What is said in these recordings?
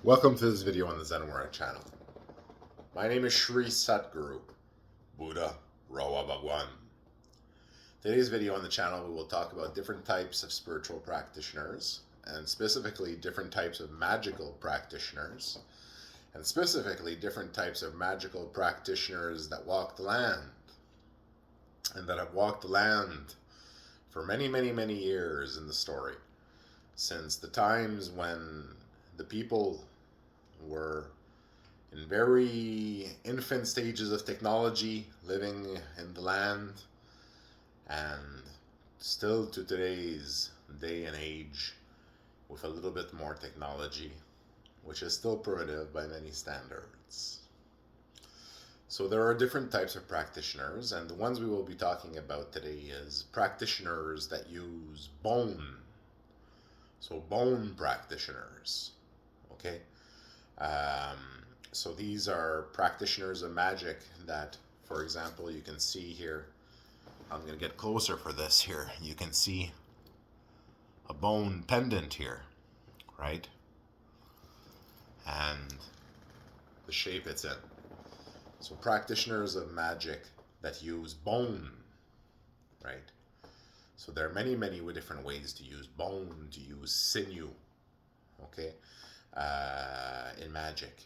Welcome to this video on the Zenwara channel. My name is Sri Satguru, Buddha Rawa Bhagwan. Today's video on the channel we will talk about different types of spiritual practitioners, and specifically different types of magical practitioners, and specifically different types of magical practitioners that walk the land, and that have walked the land for many, many, many years in the story, since the times when the people were in very infant stages of technology, living in the land, and still to today's day and age with a little bit more technology, which is still primitive by many standards. So there are different types of practitioners, and the ones we will be talking about today is practitioners that use bone. So bone practitioners. Okay, so these are practitioners of magic that, for example, you can see here. I'm going to get closer for this here. You can see a bone pendant here, right? And the shape it's in. So practitioners of magic that use bone, right? So there are many, many different ways to use bone, to use sinew, okay? In magic.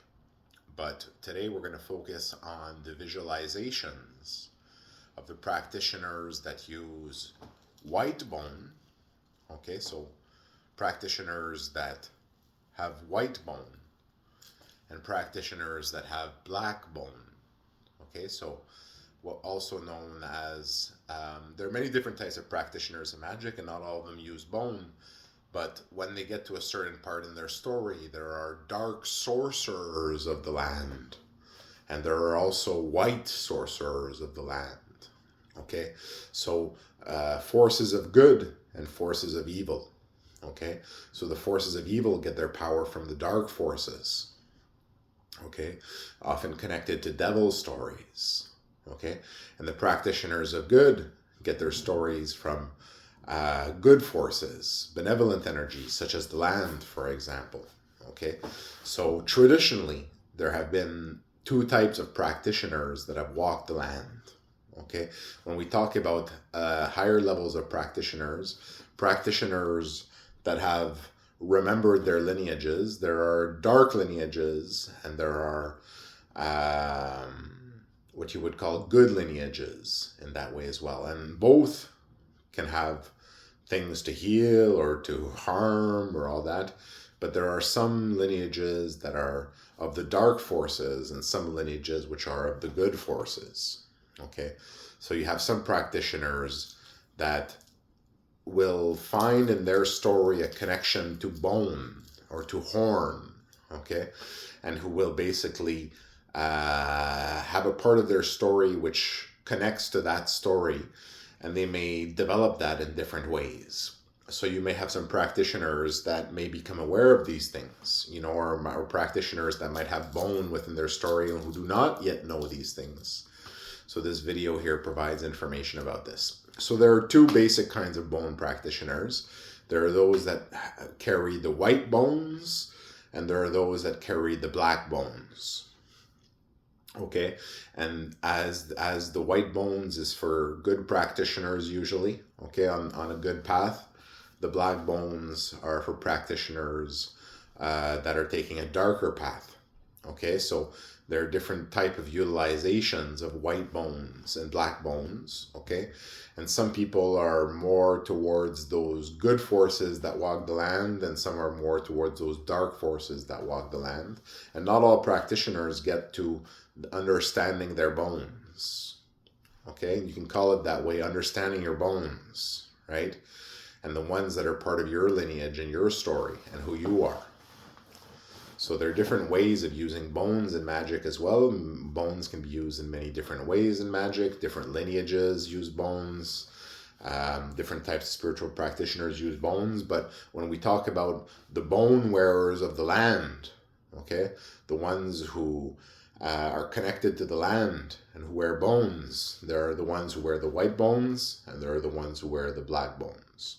But today we're going to focus on the visualizations of the practitioners that use white bone. Okay, so practitioners that have white bone and practitioners that have black bone. Okay, so what also known as, there are many different types of practitioners in magic, and not all of them use bone. But when they get to a certain part in their story, there are dark sorcerers of the land. And there are also white sorcerers of the land. Okay? So forces of good and forces of evil. Okay? So the forces of evil get their power from the dark forces. Okay? Often connected to devil stories. Okay? And the practitioners of good get their stories from good forces, benevolent energies, such as the land, for example. Okay, so traditionally there have been two types of practitioners that have walked the land. Okay, when we talk about higher levels of practitioners that have remembered their lineages, there are dark lineages, and there are what you would call good lineages in that way as well, and both can have things to heal or to harm or all that. But there are some lineages that are of the dark forces and some lineages which are of the good forces. Okay, so you have some practitioners that will find in their story a connection to bone or to horn. Okay, and who will basically have a part of their story which connects to that story, and they may develop that in different ways. So you may have some practitioners that may become aware of these things, you know, or practitioners that might have bone within their story and who do not yet know these things. So this video here provides information about this. So there are two basic kinds of bone practitioners. There are those that carry the white bones, and there are those that carry the black bones. Okay, and as the white bones is for good practitioners usually, okay, on a good path. The black bones are for practitioners that are taking a darker path. Okay, so there are different type of utilizations of white bones and black bones. Okay, and some people are more towards those good forces that walk the land, and some are more towards those dark forces that walk the land. And not all practitioners get to understanding their bones. Okay, you can call it that way, understanding your bones, right? And the ones that are part of your lineage and your story and who you are. So there are different ways of using bones in magic as well. Bones can be used in many different ways in magic. Different lineages use bones. Different types of spiritual practitioners use bones. But when we talk about the bone wearers of the land, okay, the ones who are connected to the land and who wear bones, there are the ones who wear the white bones, and there are the ones who wear the black bones.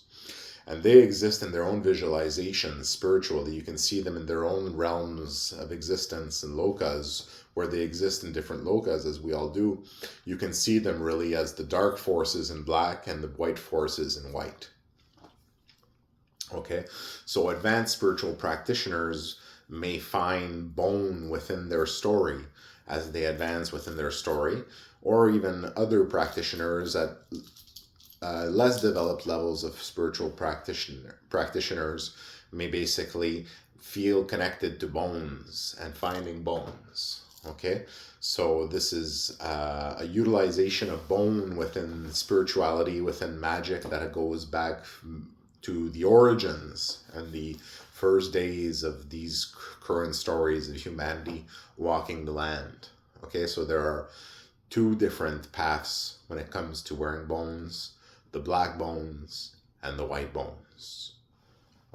And they exist in their own visualizations spiritually. You can see them in their own realms of existence and lokas, where they exist in different lokas, as we all do. You can see them really as the dark forces in black and the white forces in white. Okay, so advanced spiritual practitioners may find bone within their story as they advance within their story, or even other practitioners at less developed levels of spiritual practitioners may basically feel connected to bones and finding bones. Okay, so this is a utilization of bone within spirituality, within magic, that goes back to the origins and the first days of these current stories of humanity walking the land. Okay, so there are two different paths when it comes to wearing bones: the black bones and the white bones.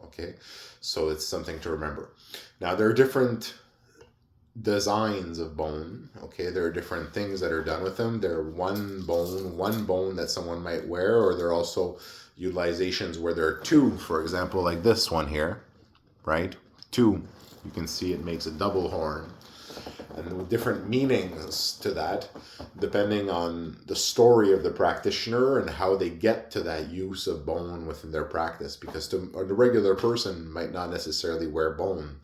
Okay, so it's something to remember. Now, there are different designs of bone. Okay, there are different things that are done with them. There are one bone that someone might wear, or there are also utilizations where there are two, for example, like this one here, right? Two. You can see it makes a double horn. And with different meanings to that, depending on the story of the practitioner and how they get to that use of bone within their practice. Because the regular person might not necessarily wear bone,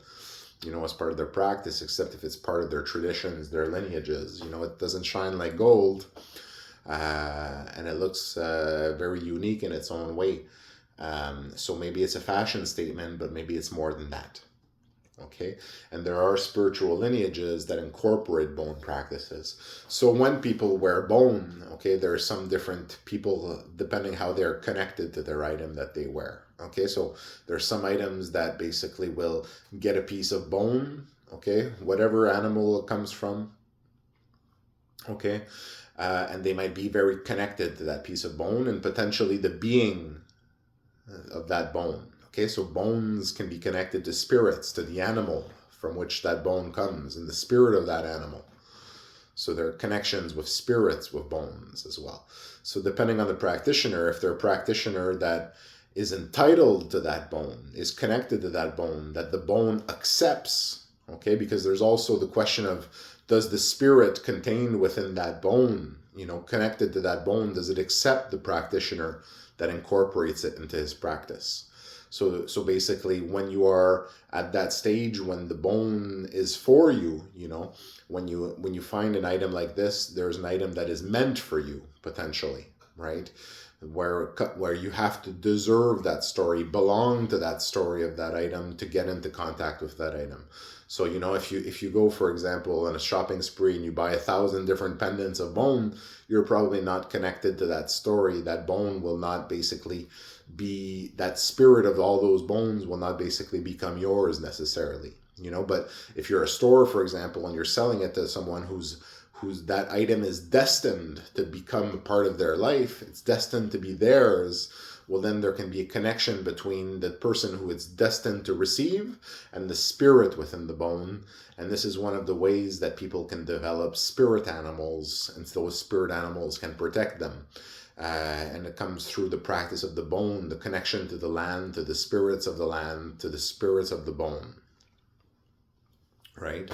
as part of their practice, except if it's part of their traditions, their lineages. It doesn't shine like gold, and it looks very unique in its own way. So maybe it's a fashion statement, but maybe it's more than that. Okay, and there are spiritual lineages that incorporate bone practices. So when people wear bone, okay, there are some different people depending how they're connected to their item that they wear. Okay, so there's some items that basically will get a piece of bone, okay, whatever animal it comes from, okay, and they might be very connected to that piece of bone and potentially the being of that bone. Okay, so bones can be connected to spirits, to the animal from which that bone comes, and the spirit of that animal. So there are connections with spirits with bones as well. So depending on the practitioner, if they're a practitioner that is entitled to that bone, is connected to that bone, that the bone accepts, okay, because there's also the question of, does the spirit contained within that bone, connected to that bone, does it accept the practitioner that incorporates it into his practice? So basically, when you are at that stage, when the bone is for you, when you find an item like this, there's an item that is meant for you, potentially, right? Where you have to deserve that story, belong to that story of that item to get into contact with that item. So, if you go, for example, on a shopping spree and you buy 1,000 different pendants of bone, you're probably not connected to that story. That bone will not basically be, that spirit of all those bones will not basically become yours necessarily, but if you're a store, for example, and you're selling it to someone who's that item is destined to become a part of their life, it's destined to be theirs, well, then there can be a connection between the person who it's destined to receive and the spirit within the bone. And this is one of the ways that people can develop spirit animals, and those spirit animals can protect them. And it comes through the practice of the bone, the connection to the land, to the spirits of the land, to the spirits of the bone, right?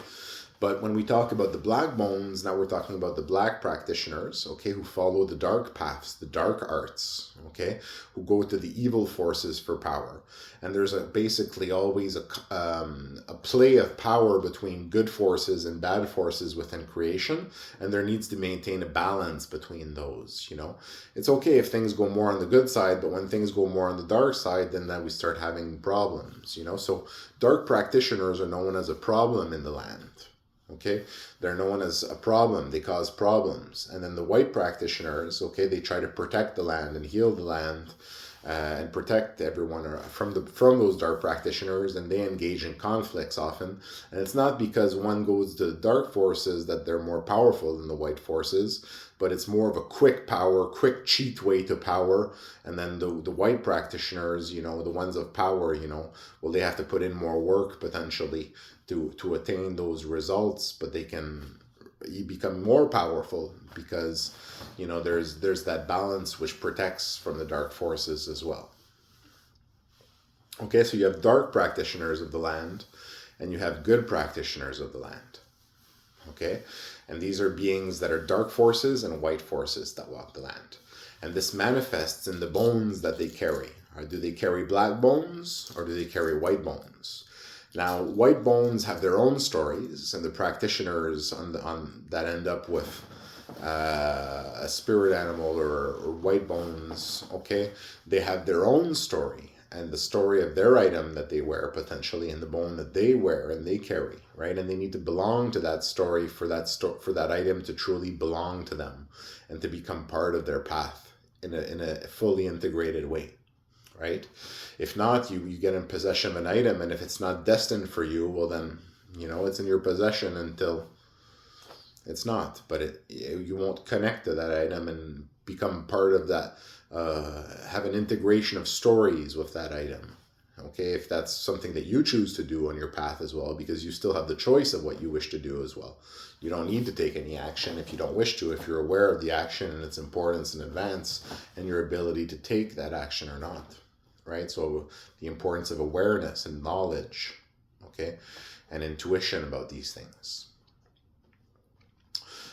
But when we talk about the black bones, now we're talking about the black practitioners, okay, who follow the dark paths, the dark arts, okay, who go to the evil forces for power. And there's basically always a play of power between good forces and bad forces within creation, and there needs to maintain a balance between those, It's okay if things go more on the good side, but when things go more on the dark side, then we start having problems, So dark practitioners are known as a problem in the land. Okay, they're known as a problem. They cause problems. And then the white practitioners, okay, they try to protect the land and heal the land and protect everyone from those dark practitioners, and they engage in conflicts often. And it's not because one goes to the dark forces that they're more powerful than the white forces, but it's more of a quick power, quick cheat way to power. And then the white practitioners, the ones of power, well, they have to put in more work potentially to attain those results, but you become more powerful because there's that balance which protects from the dark forces as well. Okay, so you have dark practitioners of the land and you have good practitioners of the land. Okay, and these are beings that are dark forces and white forces that walk the land. And this manifests in the bones that they carry. Or do they carry black bones or do they carry white bones? Now, white bones have their own stories, and the practitioners on that end up with a spirit animal or white bones, okay, they have their own story and the story of their item that they wear potentially and the bone that they wear and they carry, right? And they need to belong to that story for that item to truly belong to them and to become part of their path in a fully integrated way, right? If not, you get in possession of an item, and if it's not destined for you, well then, it's in your possession until it's not. But you won't connect to that item and become part of that, have an integration of stories with that item. Okay, if that's something that you choose to do on your path as well, because you still have the choice of what you wish to do as well. You don't need to take any action if you don't wish to, if you're aware of the action and its importance in advance and your ability to take that action or not. Right? So the importance of awareness and knowledge, okay, and intuition about these things.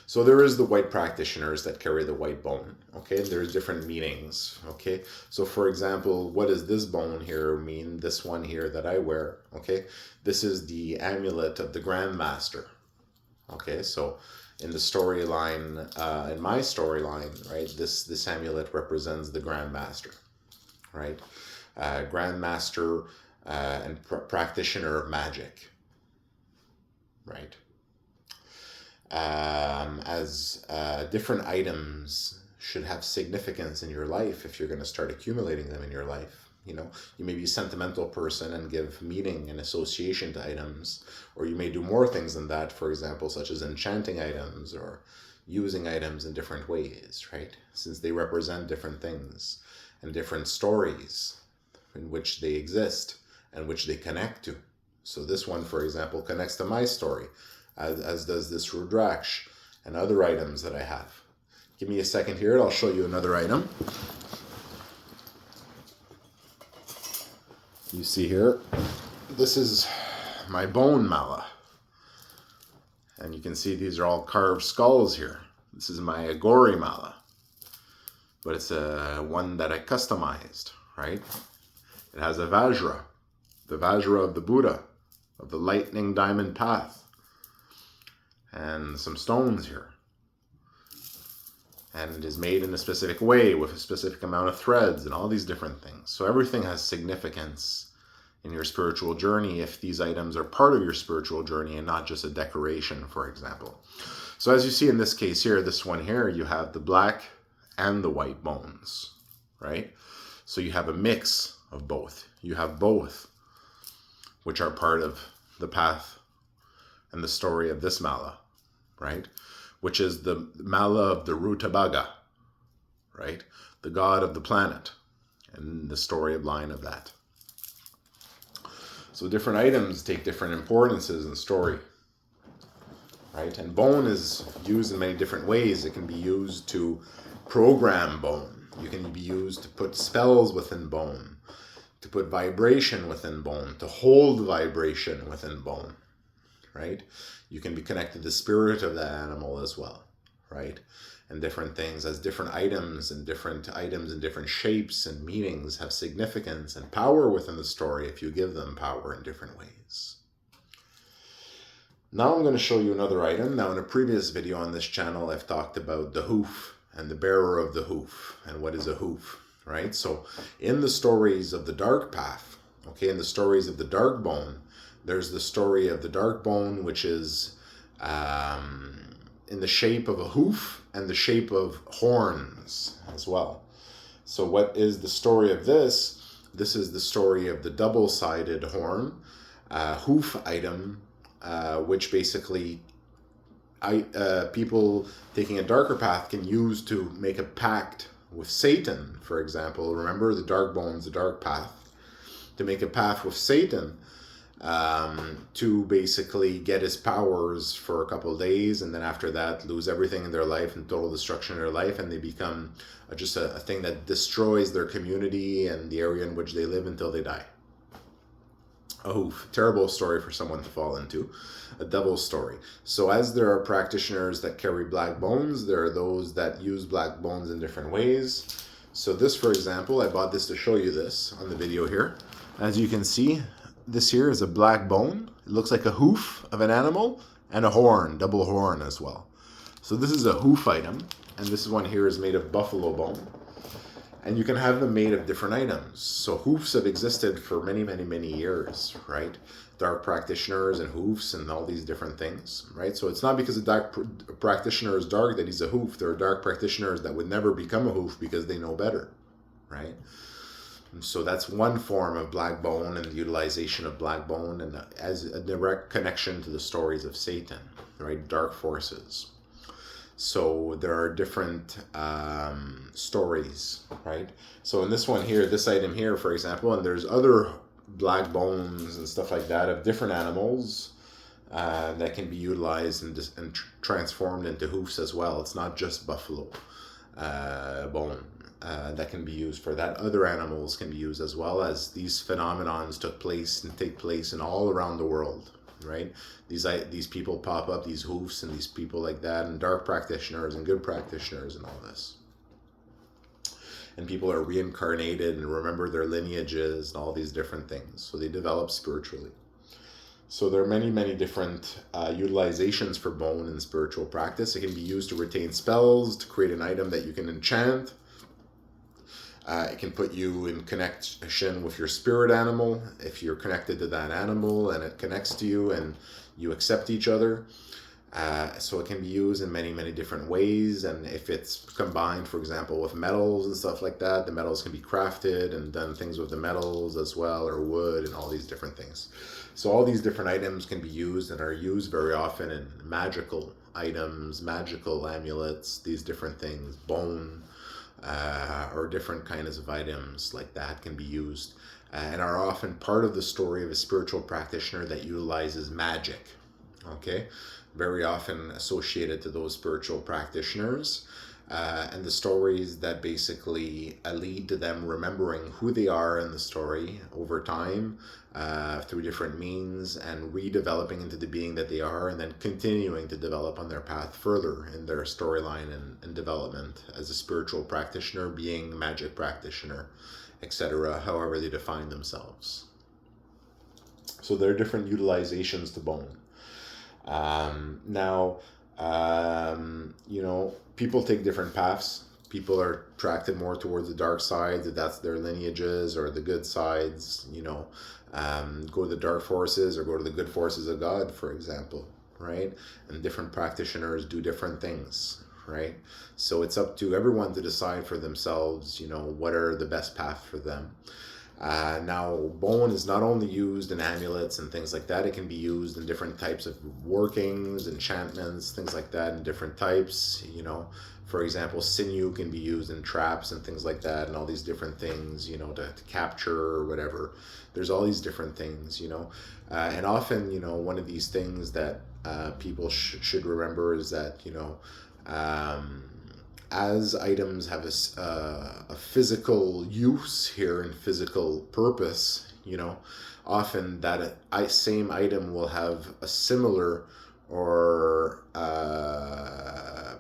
So there is the white practitioners that carry the white bone, okay? There's different meanings, okay? So for example, what does this bone here mean, this one here that I wear, okay? This is the amulet of the Grand Master, okay? So in the storyline, in my storyline, right, this amulet represents the Grand Master, right? Grand Master and practitioner of magic, right? As different items should have significance in your life if you're going to start accumulating them in your life. You may be a sentimental person and give meaning and association to items, or you may do more things than that, for example, such as enchanting items or using items in different ways, right? Since they represent different things and different stories in which they exist and which they connect to. So this one, for example, connects to my story, as does this Rudraksh and other items that I have. Give me a second here and I'll show you another item. You see here, this is my bone mala. And you can see these are all carved skulls here. This is my Agori mala. But it's one that I customized, right? It has a Vajra, the Vajra of the Buddha, of the lightning diamond path, and some stones here. And it is made in a specific way with a specific amount of threads and all these different things. So everything has significance in your spiritual journey if these items are part of your spiritual journey and not just a decoration, for example. So as you see in this case here, this one here, you have the black and the white bones, right? So you have a mix of both. You have both, which are part of the path and the story of this mala, right? Which is the mala of the Rutabaga, right? The god of the planet, and the story line of that. So different items take different importances in story, right? And bone is used in many different ways. It can be used to program bone. You can be used to put spells within bone, to put vibration within bone, to hold vibration within bone, right? You can be connected to the spirit of that animal as well, right? And different things as different items and different shapes and meanings have significance and power within the story if you give them power in different ways. Now I'm going to show you another item. Now in a previous video on this channel, I've talked about the hoof and the bearer of the hoof and what is a hoof, right? So in the stories of the dark path, okay, in the stories of the dark bone, there's the story of the dark bone, which is in the shape of a hoof and the shape of horns as well. So what is the story of this? This is the story of the double-sided horn, hoof item, which basically people taking a darker path can use to make a pact with Satan, for example. Remember, the dark bone's the dark path. To make a path with Satan, to basically get his powers for a couple of days, and then after that lose everything in their life and total destruction in their life, and they become just a thing that destroys their community and the area in which they live until they die. A hoof. Terrible story for someone to fall into. A devil's story. So as there are practitioners that carry black bones, there are those that use black bones in different ways. So this, for example, I bought this to show you this on the video here. As you can see, this here is a black bone. It looks like a hoof of an animal and a horn, double horn as well. So this is a hoof item, and this one here is made of buffalo bone. And you can have them made of different items. So hoofs have existed for many, many, many years, right? Dark practitioners and hoofs and all these different things, right? So it's not because a dark practitioner is dark that he's a hoof. There are dark practitioners that would never become a hoof because they know better, right? And so that's one form of black bone and the utilization of black bone, and as a direct connection to the stories of Satan, right? Dark forces. So there are different stories, right? So in this one here, this item here, for example, and there's other black bones and stuff like that of different animals that can be utilized and transformed into hoofs as well. It's not just buffalo bone that can be used for that. Other animals can be used as well, as these phenomenons took place and take place in all around the world. Right, these people pop up, these hoofs and these people like that, and dark practitioners and good practitioners and all this. And people are reincarnated and remember their lineages and all these different things. So they develop spiritually. So there are many, many different utilizations for bone in spiritual practice. It can be used to retain spells, to create an item that you can enchant. It can put you in connection with your spirit animal if you're connected to that animal and it connects to you and you accept each other. So it can be used in many, many different ways. And if it's combined, for example, with metals and stuff like that, the metals can be crafted and done things with the metals as well, or wood and all these different things. So all these different items can be used and are used very often in magical items, magical amulets, these different things, bone, or different kinds of items like that can be used and are often part of the story of a spiritual practitioner that utilizes magic. Okay, very often associated to those spiritual practitioners, and the stories that basically lead to them remembering who they are in the story over time through different means and redeveloping into the being that they are, and then continuing to develop on their path further in their storyline and development as a spiritual practitioner, being, magic practitioner, etc., however they define themselves. So there are different utilizations to bone. People take different paths. People are attracted more towards the dark side, that's their lineages, or the good sides, go to the dark forces or go to the good forces of God, for example, right? And different practitioners do different things, right? So it's up to everyone to decide for themselves, what are the best path for them. Now, bone is not only used in amulets and things like that, it can be used in different types of workings, enchantments, things like that, in different types, For example, sinew can be used in traps and things like that, and all these different things, to capture or whatever. There's all these different things, and often, one of these things that people should remember is that, as items have a physical use here and physical purpose, often that same item will have a similar or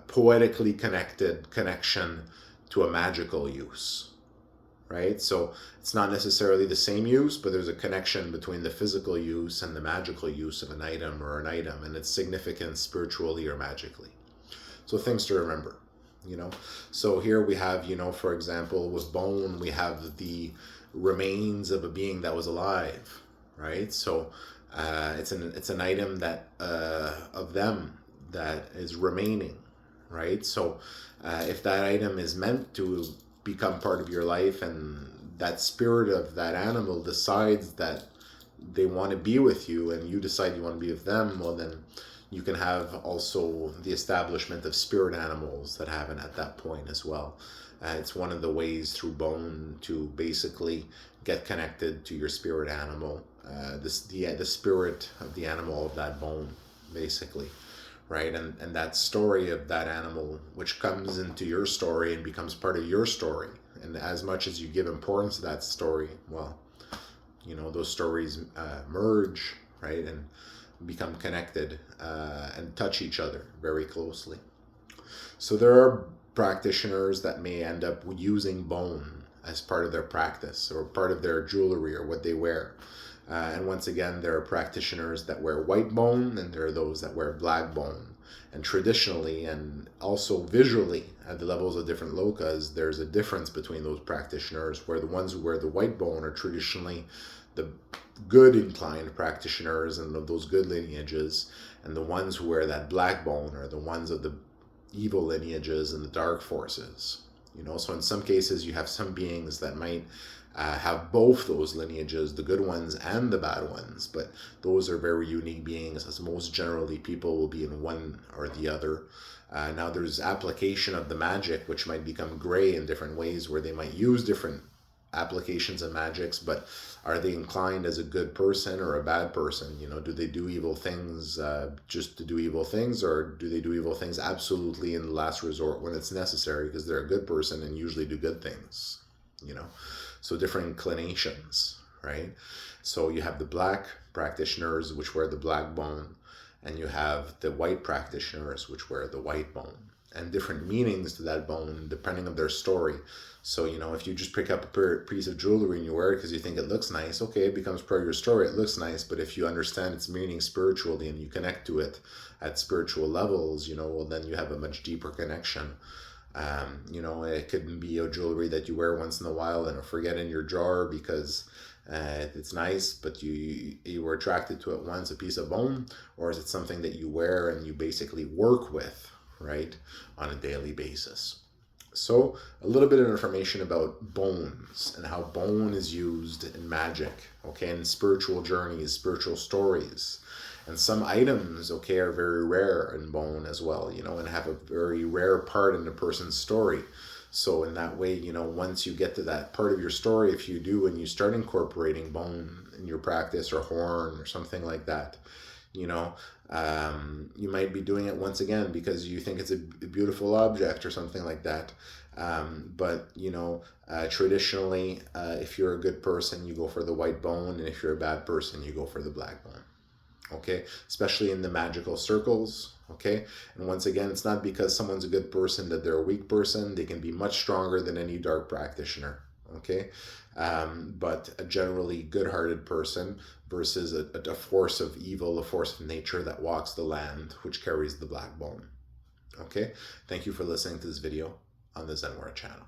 poetically connected connection to a magical use, right? So it's not necessarily the same use, but there's a connection between the physical use and the magical use of an item and its significance spiritually or magically. So things to remember. So here we have, for example, with bone, we have the remains of a being that was alive, right? So it's an item that of them that is remaining, right? So if that item is meant to become part of your life and that spirit of that animal decides that they want to be with you and you decide you want to be with them, well then you can have also the establishment of spirit animals that happen at that point as well. It's one of the ways through bone to basically get connected to your spirit animal, the spirit of the animal of that bone, basically, right? And that story of that animal, which comes into your story and becomes part of your story. And as much as you give importance to that story, well, you know, those stories merge, right, and become connected and touch each other very closely. So there are practitioners that may end up using bone as part of their practice or part of their jewelry or what they wear. And once again, there are practitioners that wear white bone, and there are those that wear black bone. And traditionally, and also visually, at the levels of different lokas, there's a difference between those practitioners, where the ones who wear the white bone are traditionally the good inclined practitioners and of those good lineages, and the ones who wear that black bone are the ones of the evil lineages and the dark forces. You know, so in some cases, you have some beings that might have both those lineages, the good ones and the bad ones, but those are very unique beings, as most generally people will be in one or the other. Now there's application of the magic, which might become gray in different ways, where they might use different applications of magics, but are they inclined as a good person or a bad person? You know, do they do evil things just to do evil things, or do they do evil things absolutely in the last resort when it's necessary because they're a good person and usually do good things, you know? So different inclinations, right? So you have the black practitioners, which wear the black bone, and you have the white practitioners, which wear the white bone, and different meanings to that bone depending on their story. So, you know, if you just pick up a piece of jewelry and you wear it because you think it looks nice, okay, it becomes part of your story, it looks nice. But if you understand its meaning spiritually and you connect to it at spiritual levels, you know, well, then you have a much deeper connection. You know, it could be a jewelry that you wear once in a while and forget in your drawer because it's nice, but you were attracted to it once, a piece of bone, or is it something that you wear and you basically work with, right, on a daily basis? So a little bit of information about bones and how bone is used in magic, okay, in spiritual journeys, spiritual stories. And some items, okay, are very rare in bone as well, you know, and have a very rare part in the person's story. So in that way, you know, once you get to that part of your story, if you do and you start incorporating bone in your practice, or horn or something like that, you know, you might be doing it once again because you think it's a beautiful object or something like that. But, you know, traditionally, if you're a good person, you go for the white bone, and if you're a bad person, you go for the black bone. Okay, especially in the magical circles. Okay, and once again, it's not because someone's a good person that they're a weak person. They can be much stronger than any dark practitioner. Okay, but a generally good-hearted person versus a force of evil, a force of nature that walks the land, which carries the black bone. Okay, thank you for listening to this video on the Zenware channel.